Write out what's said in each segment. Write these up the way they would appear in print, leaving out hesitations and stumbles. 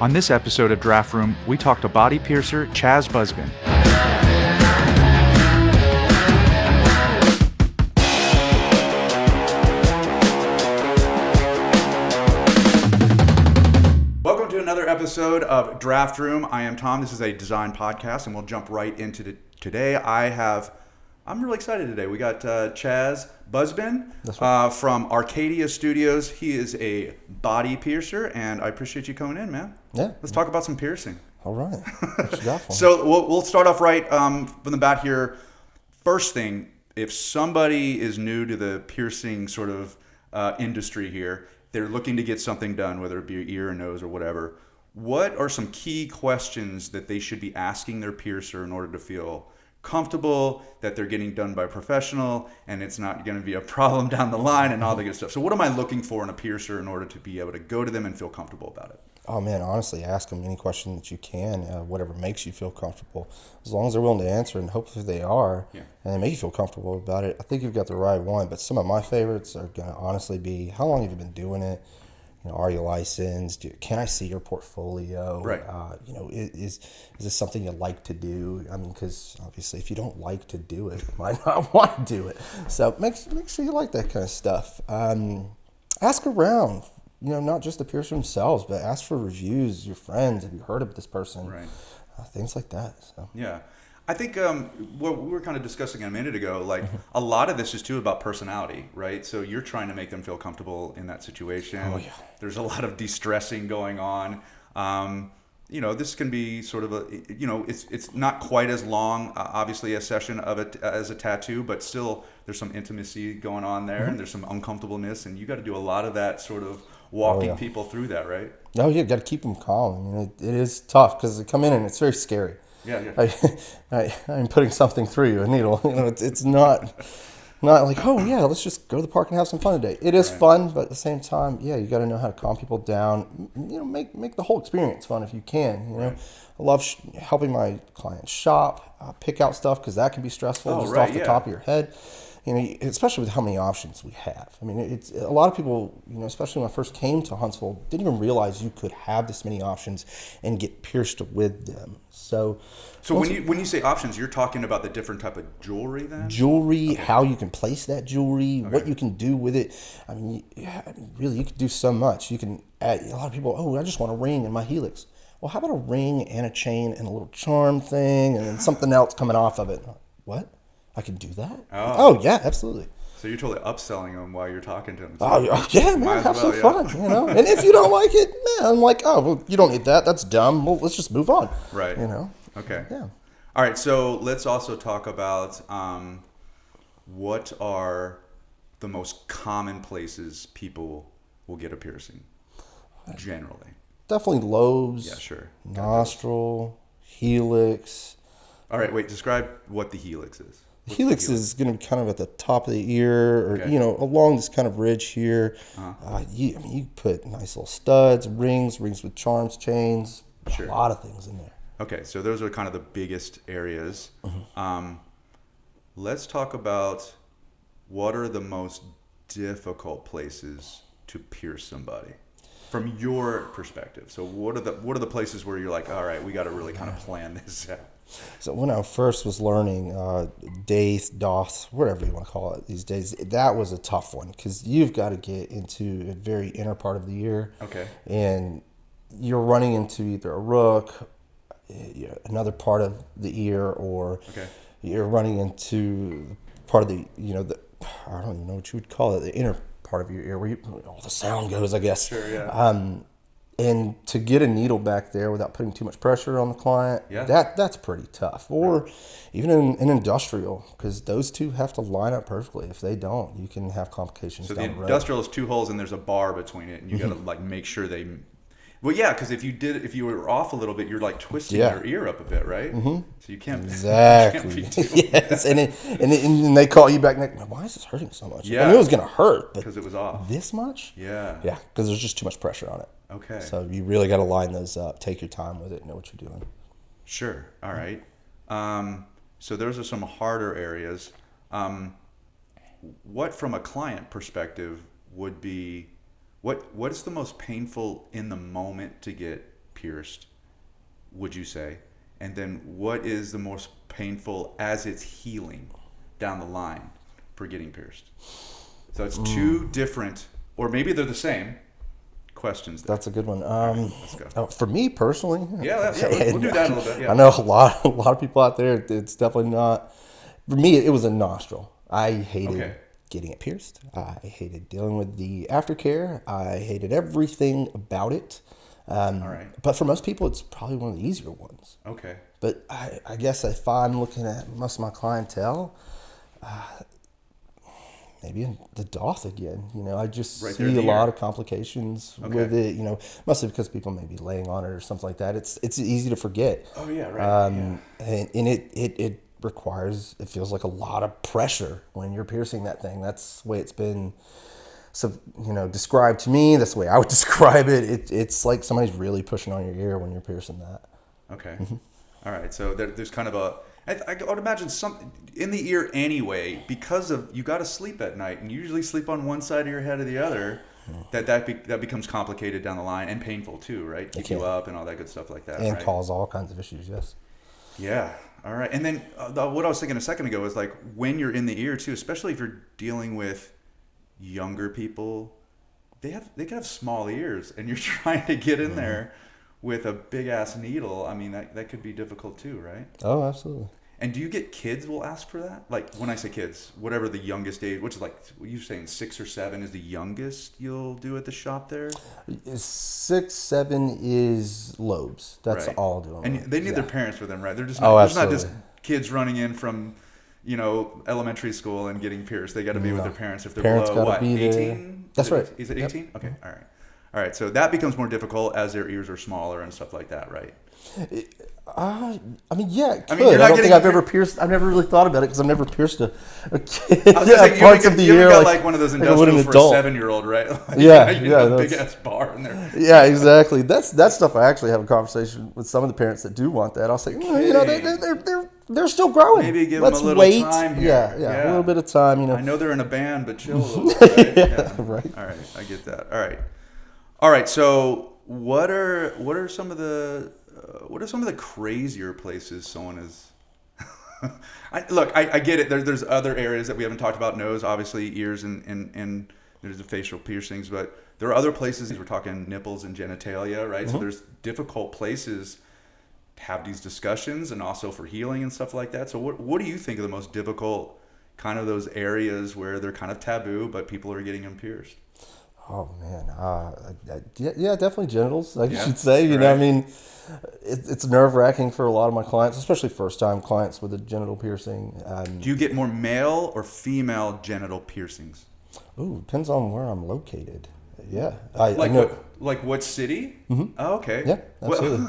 On this episode of Draft Room, we talk to body piercer Chaz Busbin. Welcome to another episode of Draft Room. I am Tom. This is a design podcast, and we'll jump right into today. I'm really excited today. We got Chaz Busbin from Arcadia Studios. He is a body piercer, and I appreciate you coming in, man. Yeah. Let's talk about some piercing. All right. What you got for me? So we'll start off right from the bat here. First thing, if somebody is new to the piercing sort of industry here, they're looking to get something done, whether it be ear or nose or whatever, what are some key questions that they should be asking their piercer in order to feel comfortable that they're getting done by a professional and it's not going to be a problem down the line and all the good stuff? So what am I looking for in a piercer in order to be able to go to them and feel comfortable about it? Oh, man, honestly, ask them any question that you can, whatever makes you feel comfortable. As long as they're willing to answer, and hopefully they are, and they make you feel comfortable about it, I think you've got the right one. But some of my favorites are going to honestly be, how long have you been doing it? Are you licensed? Can I see your portfolio? Right. Is this something you like to do? I mean, because obviously if you don't like to do it, you might not want to do it. So make sure you like that kind of stuff. Ask around, not just the piercer themselves, but ask for reviews, your friends. Have you heard of this person? Right. Things like that. So. Yeah. I think what we were kind of discussing a minute ago, like a lot of this is too about personality, right? So you're trying to make them feel comfortable in that situation. Oh, yeah. There's a lot of de-stressing going on. This can be sort of it's not quite as long, obviously, a session of it as a tattoo, but still there's some intimacy going on there, and there's some uncomfortableness, and you got to do a lot of that sort of walking people through that, right? No, you got to keep them calm. I mean, it is tough because they come in and it's very scary. Yeah. I'm putting something through you, a needle. It's not like, oh yeah, let's just go to the park and have some fun today. It is fun, but at the same time, you got to know how to calm people down. Make the whole experience fun if you can. I love helping my clients shop, pick out stuff because that can be stressful off the top of your head. Especially with how many options we have. I mean, it's a lot of people, especially when I first came to Huntsville, didn't even realize you could have this many options and get pierced with them. So when you say options, you're talking about the different type of jewelry then? Jewelry, how you can place that jewelry, what you can do with it. I mean, really, you can do so much. You can add, a lot of people, I just want a ring in my helix. Well, how about a ring and a chain and a little charm thing and then something else coming off of it? What? I can do that? Oh, yeah, absolutely. So you're totally upselling them while you're talking to them. So oh, yeah, man, have some fun, And if you don't like it, man, I'm like, you don't need that. That's dumb. Well, let's just move on. Right. Okay. Yeah. All right, so let's also talk about what are the most common places people will get a piercing, generally? Definitely lobes. Yeah, sure. Nostril, helix. All right, wait, describe what the helix is. The helix is going to be kind of at the top of the ear, or along this kind of ridge here. You put nice little studs, rings with charms, chains, a lot of things in there. Okay, so those are kind of the biggest areas. Let's talk about what are the most difficult places to pierce somebody from your perspective. So what are the places where you're like, all right, we got to really kind of plan this out? So when I first was learning DOS, whatever you want to call it these days, that was a tough one because you've got to get into a very inner part of the ear. Okay. And you're running into either a rook, another part of the ear, or you're running into part of the, I don't even know what you would call it, the inner part of your ear where all the sound goes, I guess. Sure, yeah. And to get a needle back there without putting too much pressure on the client, that's pretty tough. Or even in industrial, because those two have to line up perfectly. If they don't, you can have complications down the road. So the industrial is two holes and there's a bar between it, and you got to make sure they. Well, yeah, because if you were off a little bit, you're like twisting your ear up a bit, right? Mm-hmm. So you can't exactly. Yes, and they call you back. Why is this hurting so much? Yeah, I knew it was gonna hurt, but because it was off this much. Yeah, because there's just too much pressure on it. Okay. So you really got to line those up. Take your time with it. Know what you're doing. Sure. All right. So those are some harder areas. What, from a client perspective, would be what is the most painful in the moment to get pierced, would you say? And then what is the most painful as it's healing down the line for getting pierced? So it's two different, or maybe they're the same questions there. That's a good one. Let's go. For me personally, Yeah, we'll do that a little bit. Yeah. I know a lot of people out there. It's definitely not. For me, it was a nostril. I hated getting it pierced. I hated dealing with the aftercare. I hated everything about it. All right. But for most people, it's probably one of the easier ones. Okay. But I guess if I'm looking at most of my clientele, maybe in the doth again. I just Right see there in a the lot ear. of complications with it. Mostly because people may be laying on it or something like that. It's easy to forget. Oh yeah, right. And it requires, it feels like a lot of pressure when you're piercing that thing. That's the way it's been, described to me. That's the way I would describe it. It's like somebody's really pushing on your ear when you're piercing that. Okay. All right. So there's kind of I would imagine some in the ear anyway, because of you got to sleep at night and you usually sleep on one side of your head or the other. That becomes complicated down the line and painful too, right? Keep you up and all that good stuff like that. And right? cause all kinds of issues. Yes. Yeah. All right. And then what I was thinking a second ago is like when you're in the ear too, especially if you're dealing with younger people, they can have small ears, and you're trying to get in there with a big ass needle. I mean, that could be difficult too, right? Oh, absolutely. And do you get kids will ask for that? Like when I say kids, whatever the youngest age, which is like you're saying 6 or 7 is the youngest you'll do at the shop there. 6, 7 is lobes. That's Right. all doing. And they need their parents with them, right? They're just Oh, there's not absolutely. just kids running in from, elementary school and getting pierced. They got to be with their parents if they're Parents below gotta be there. 18. That's right. Is it 18? Yep. Okay. All right. So that becomes more difficult as their ears are smaller and stuff like that, right? I mean, yeah, it could. you're not I don't think getting- I've ever pierced. I've never really thought about it because I've never pierced a kid. I was gonna say, parts of the you ear. got like one of those like I would an industrials for a adult. 7-year-old, right? Yeah, you yeah, know, big that's- ass bar in there. Yeah, exactly. That's stuff. I actually have a conversation with some of the parents that do want that. I'll say, they're still growing. Maybe give Let's them a little wait. time here. Yeah, a little bit of time. I know they're in a band, but chill a little bit. Right? Yeah. Right. All right, I get that. All right. So what are some of the crazier places someone is? I get it. There's other areas that we haven't talked about. Nose, obviously, ears, and there's the facial piercings, but there are other places. We're talking nipples and genitalia, right? So there's difficult places to have these discussions, and also for healing and stuff like that. So what do you think are the most difficult kind of those areas where they're kind of taboo, but people are getting them pierced? Oh man, yeah, definitely genitals. I Yeah, should say. You know, right. I mean, it's nerve wracking for a lot of my clients, especially first time clients with a genital piercing. Do you get more male or female genital piercings? Ooh, depends on where I'm located. Yeah, Like I know. what city? Mm-hmm. Oh, okay. Yeah, absolutely.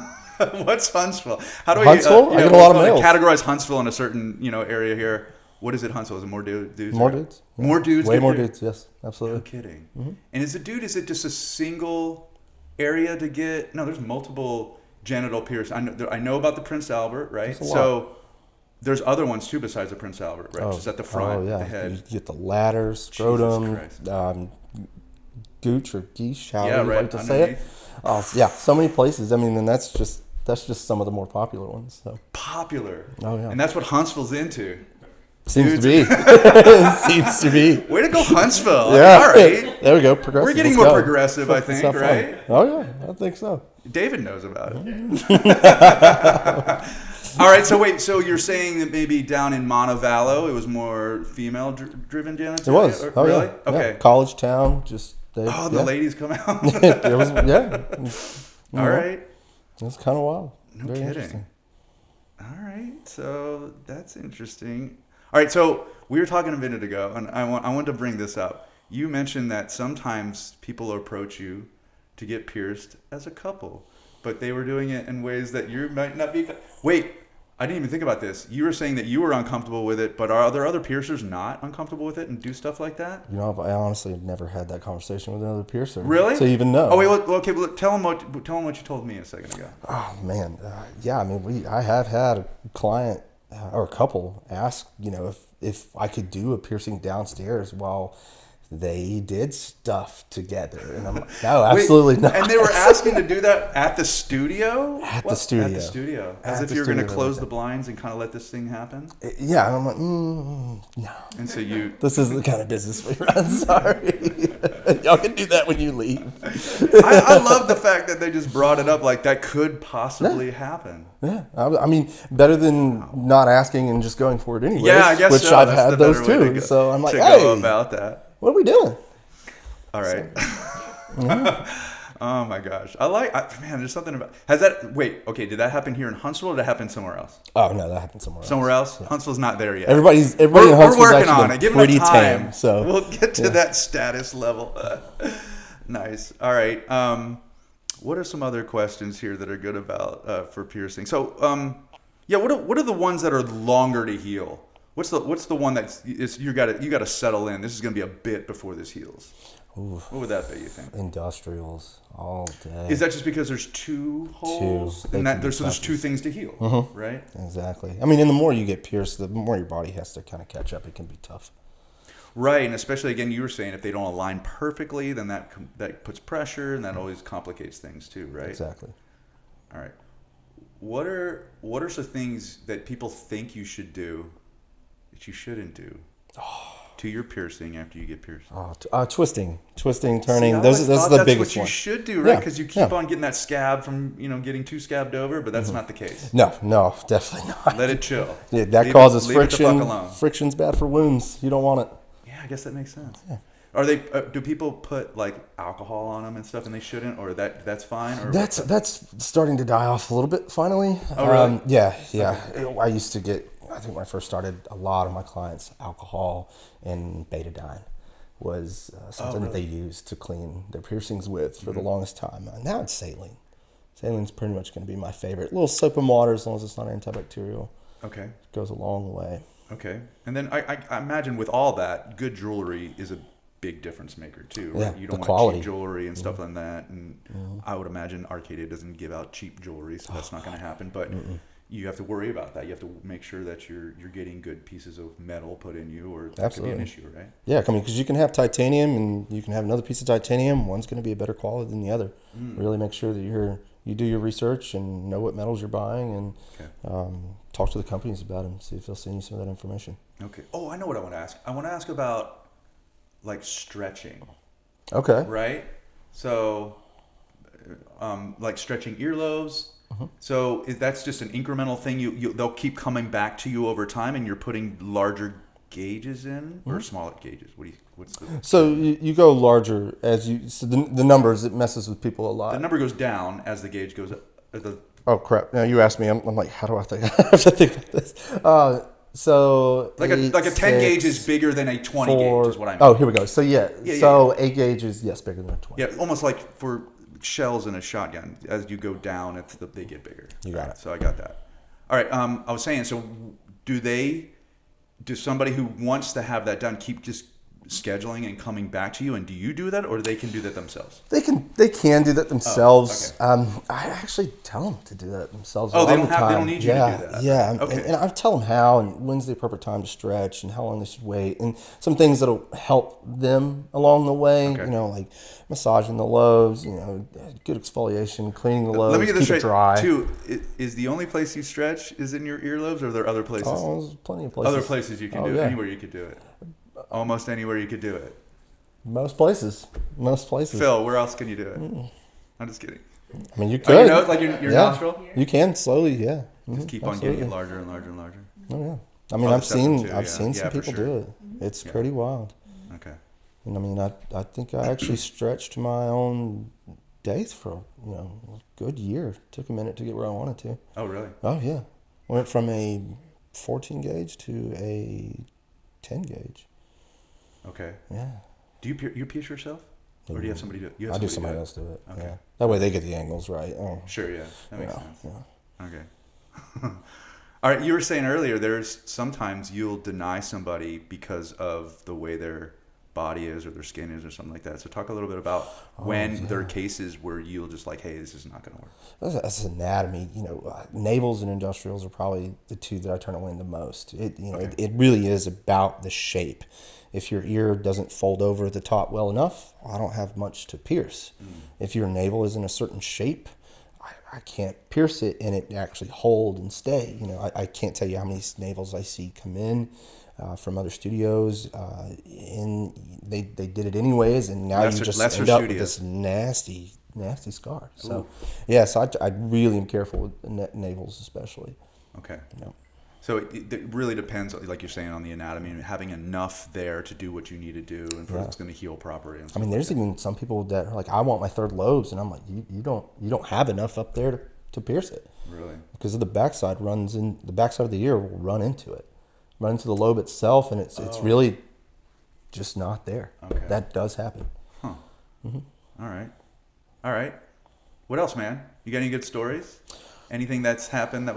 What's Huntsville? How do Huntsville? I get a lot of males. Categorize Huntsville in a certain area here. What is it, Huntsville? Is it more dudes? More or- dudes. Yeah. More dudes. Way get more pierced? dudes. Yes, absolutely. No kidding. And is it just a single area to get? No, there's multiple genital piercings. I know about the Prince Albert, right? There's a lot. So there's other ones too besides the Prince Albert, right? Just at the front, yeah. the head. You get the ladder, scrotum, Christ. gooch or geesh, however Yeah, you right, like to say it. underneath. Yeah, so many places. I mean, and that's just some of the more popular ones. So Popular. Oh, yeah. And that's what Huntsville's into. seems to be. Seems to be. Way to go, Huntsville. Yeah. All right. There we go. Progressive. We're getting Let's more go. progressive, I Let's think, have fun. right? Oh yeah, I think so. David knows about it. All right, so you're saying that maybe down in Montevallo it was more female-driven genitalia? It was. Oh really? yeah. Okay. Yeah. College town. Just they. Oh, the yeah. ladies come out. It was. Yeah. All right. It was kind of wild. No Very kidding. interesting. All right, so that's interesting. All right, so we were talking a minute ago, and I wanted to bring this up. You mentioned that sometimes people approach you to get pierced as a couple, but they were doing it in ways that you might not be. Wait, I didn't even think about this. You were saying that you were uncomfortable with it, but are there other piercers not uncomfortable with it and do stuff like that? You know, I honestly have never had that conversation with another piercer. Really? To even know. Oh wait, okay. Well, tell them what you told me a second ago. Oh man, yeah. I mean, I have had a client or a couple ask, if I could do a piercing downstairs while they did stuff together. And I'm like, no, absolutely not. And they were asking to do that at the studio? At the studio. At the studio. As At if the you're going to studio, close like the blinds and kind of let this thing happen? Yeah, and I'm like, no. And so you... This is the kind of business we run. Sorry. Y'all can do that when you leave. I love the fact that they just brought it up like that could possibly happen. Yeah, I mean, better than not asking and just going for it anyways. Yeah, I guess which so. I've That's had the those better way too. to go, So I'm like, to hey, go about that. what are we doing? All right. Oh my gosh. Man, there's something about... okay, did that happen here in Huntsville or did that happen somewhere else? Oh, no, that happened somewhere else. Somewhere else? Yeah. Huntsville's not there yet. Everybody in we're Huntsville's working actually on it. Give pretty it time. tame. So we'll get to that status level. Nice. All right. What are some other questions here that are good about for piercing? So, what are the ones that are longer to heal? What's the one you got to settle in? This is going to be a bit before this heals. Ooh, what would that be, you think? Industrials all day. Is that just because there's two holes? And there's two things to heal, right? Exactly. I mean, and the more you get pierced, the more your body has to kind of catch up. It can be tough. Right, and especially, again, you were saying if they don't align perfectly, then that puts pressure, and that always complicates things too, right? Exactly. All right. What are some things that people think you should do that you shouldn't do to your piercing after you get pierced? Twisting, turning. See, those are the biggest That's what you one. should do, right? Because you keep on getting that scab from getting too scabbed over, but that's not the case. No, definitely not. Let it chill. Yeah, that causes friction. Leave it the fuck alone. Friction's bad for wounds. You don't want it. Yeah, I guess that makes sense. Yeah. Are they? Do people put like alcohol on them and stuff, and they shouldn't, or that's fine? Or that's starting to die off a little bit finally. Oh, really? Yeah. Okay. I used to get. I think when I first started, a lot of my clients, alcohol and betadine was something that they used to clean their piercings with for the longest time. Now it's saline. Saline's pretty much going to be my favorite. A little soap and water, as long as it's not antibacterial. Okay. Goes a long way. Okay. And then I imagine with all that, good jewelry is a big difference maker too, right? Yeah, You don't want quality. cheap jewelry and stuff like that. And I would imagine Arcadia doesn't give out cheap jewelry, so that's not going to happen. But you have to worry about that. You have to make sure that you're getting good pieces of metal put in you, or that could be an issue, right? Yeah, I mean, because you can have titanium and you can have another piece of titanium. One's going to be a better quality than the other. Really make sure that you do your research and know what metals you're buying, and talk to the companies about them. See if they'll send you some of that information. Okay. Oh, I know what I want to ask. I want to ask about like stretching. Okay. Right. So, like stretching earlobes. So that's just an incremental thing. They'll keep coming back to you over time, and you're putting larger gauges in or smaller gauges. What's the? So you go larger as you. So the numbers, it messes with people a lot. The number goes down as the gauge goes up. Oh crap! Now you asked me. I'm like, how do I think? I have to think about this. So like a 10 gauge is bigger than a 20 gauge is what I mean. Oh, here we go. So so 8 gauge is bigger than a 20. Yeah, almost like for shells in a shotgun. As you go down, they get bigger. You got it. So I got that. All right. I was saying. So do somebody who wants to have that done keep just scheduling and coming back to you, and do you do that, or they can do that themselves? They can do that themselves. Oh, okay. I actually tell them to do that themselves. Oh, they they don't need you to do that. Yeah, okay. And I tell them how and when's the appropriate time to stretch and how long they should wait, and some things that'll help them along the way. Okay. Like massaging the lobes, good exfoliation, cleaning the lobes, Let me get this keep it straight. dry. Too, is the only place you stretch is in your earlobes, or are there other places? Oh, there's plenty of places. Other places you can do it. Yeah. Anywhere you could do it. Almost anywhere you could do it. Most places. Phil, where else can you do it? I'm just kidding. I mean, you could. Like your nostril? You can slowly, yeah. Just keep on getting it larger and larger and larger. Oh yeah. I mean, I've seen some people do it. It's pretty wild. Okay. And I mean, I think I actually stretched my own days for a good year. Took a minute to get where I wanted to. Oh really? Oh yeah. Went from a 14 gauge to a 10 gauge. Okay. Yeah. Do you pierce yourself, or do you have somebody do it? I do somebody else do it. Okay. Yeah. That way they get the angles right. Oh. Sure. Yeah. That makes sense. Yeah. Okay. All right. You were saying earlier, there's sometimes you'll deny somebody because of the way their body is or their skin is or something like that. So talk a little bit about when there are cases where you'll just like, hey, this is not going to work. That's anatomy. Navels and industrials are probably the two that I turn away the most. It really is about the shape. If your ear doesn't fold over at the top well enough, I don't have much to pierce. If your navel is in a certain shape, I can't pierce it and it actually hold and stay. You know, I can't tell you how many navels I see come in from other studios, and they did it anyways, and now you just end up with this nasty scar. So, yeah, so I really am careful with navels especially. Okay. You know. So it really depends, like you're saying, on the anatomy and having enough there to do what you need to do and for it's going to heal properly. I mean, there's even some people that are like, I want my third lobes, and I'm like, you don't have enough up there to pierce it. Really? Because of the backside the backside of the ear will run into the lobe itself, and it's really just not there. Okay. That does happen. Huh. All right. What else, man? You got any good stories? Anything that's happened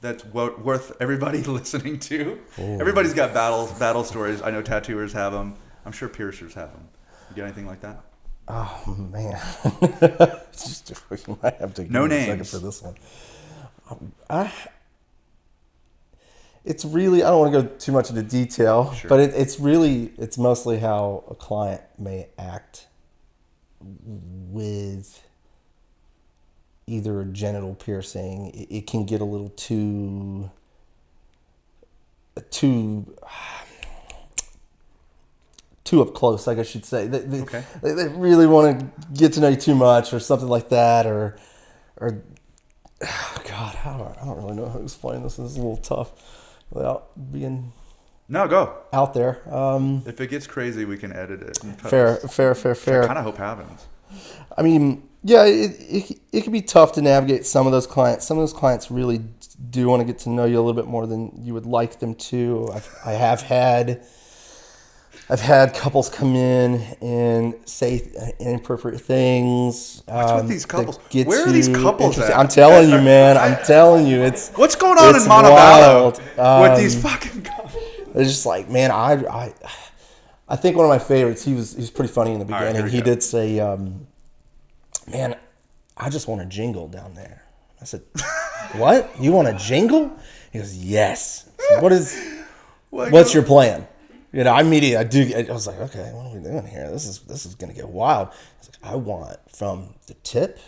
that's worth everybody listening to? Ooh. Everybody's got battle stories. I know tattooers have them. I'm sure piercers have them. You got anything like that? Oh man, you might have to give No me a second names for this one. It's really, I don't want to go too much into detail, Sure. but it's mostly how a client may act with either a genital piercing. It can get a little too up close, I guess you'd say. They really want to get to know you too much or something like that, or God, I don't really know how to explain this. This is a little tough without being go out there. If it gets crazy, we can edit it. Fair. I kind of hope happens. I mean, yeah, it can be tough to navigate some of those clients. Some of those clients really do want to get to know you a little bit more than you would like them to. I've had couples come in and say inappropriate things. What's with these couples? Where are these couples at? I'm telling you, man. I'm telling you, it's what's going on in Montevallo with these fucking couples? It's just like, man, I think one of my favorites. He was pretty funny in the beginning. Right, he did say, "Man, I just want a jingle down there." I said, "What? You want a jingle?" He goes, "Yes." I said, what's your plan? You know, I was like, okay, what are we doing here? This is gonna get wild. He's like, I want from the tip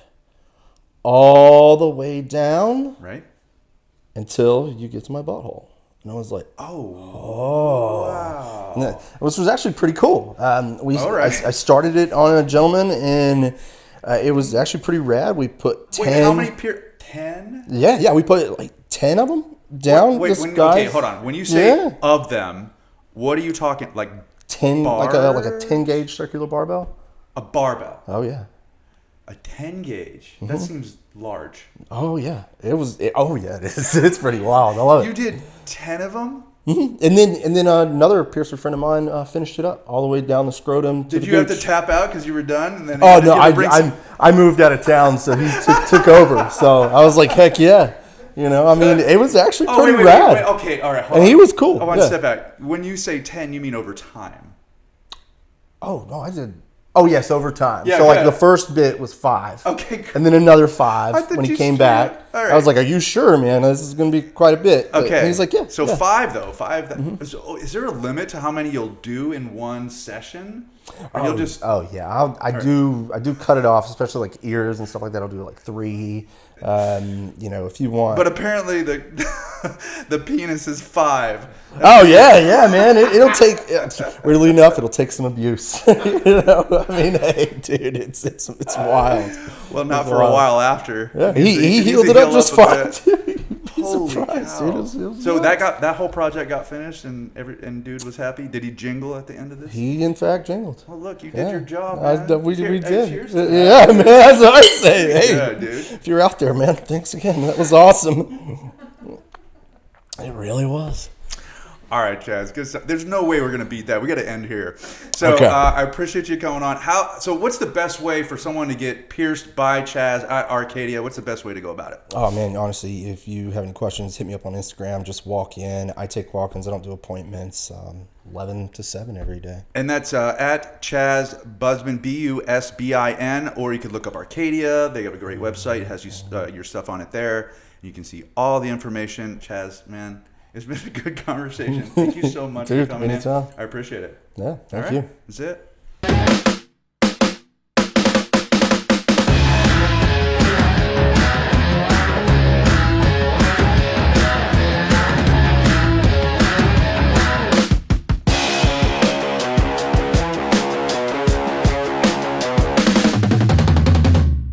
all the way down, right, until you get to my butthole. And I was like, wow. Which was actually pretty cool. Right. I started it on a gentleman, and it was actually pretty rad. We put 10. Wait, how many 10? Yeah, we put like 10 of them down. Okay, hold on. When you say of them, what are you talking? Like 10, like a 10 gauge circular barbell. A barbell. Oh yeah. A 10 gauge. That seems large. Oh yeah, it is. It's pretty wild. I love it. You did 10 of them. Mm-hmm. And then another piercer friend of mine finished it up all the way down the scrotum. Did you have to tap out because you were done? And then I moved out of town, so he took over. So I was like, heck yeah. You know, I mean, it was actually pretty rad. Wait. Okay, all right. And he was cool. I want to step back. When you say 10, you mean over time? Oh, no, I did. Oh, yes, over time. Yeah, so, like, the first bit was 5. Okay, good. And then another 5 when he came back. All right. I was like, are you sure, man? This is going to be quite a bit. Okay. And he's like, yeah. So yeah. 5, though. 5. So is there a limit to how many you'll do in one session? Or you'll just... Oh, yeah. I do cut it off, especially, like, ears and stuff like that. I'll do, like, 3. You know, if you want. But apparently the penis is 5. Oh yeah, man. It'll take. Weirdly enough, it'll take some abuse. You know, I mean, hey, dude, it's wild. Well, not for a while after. Yeah, he healed it up just fine. Holy cow. So that whole project got finished, and dude was happy. Did he jingle at the end of this? He in fact jingled. Well, look, you did your job, man. We did. Cheers to that. Yeah, man. That's what I say. Hey, good, dude. If you're out there, man, thanks again. That was awesome. It really was. All right, Chaz. Good stuff. There's no way we're gonna beat that. We got to end here. So okay. I appreciate you coming on. So what's the best way for someone to get pierced by Chaz at Arcadia? What's the best way to go about it? Oh man, honestly, if you have any questions, hit me up on Instagram. Just walk in. I take walk-ins. I don't do appointments. 11 to 7 every day. And that's at Chaz Busbin, Busbin, or you could look up Arcadia. They have a great website. It has your stuff on it there. You can see all the information. Chaz, man. It's been a good conversation. Thank you so much for coming anytime. in. I appreciate it. Yeah, thank All right. you. That's it.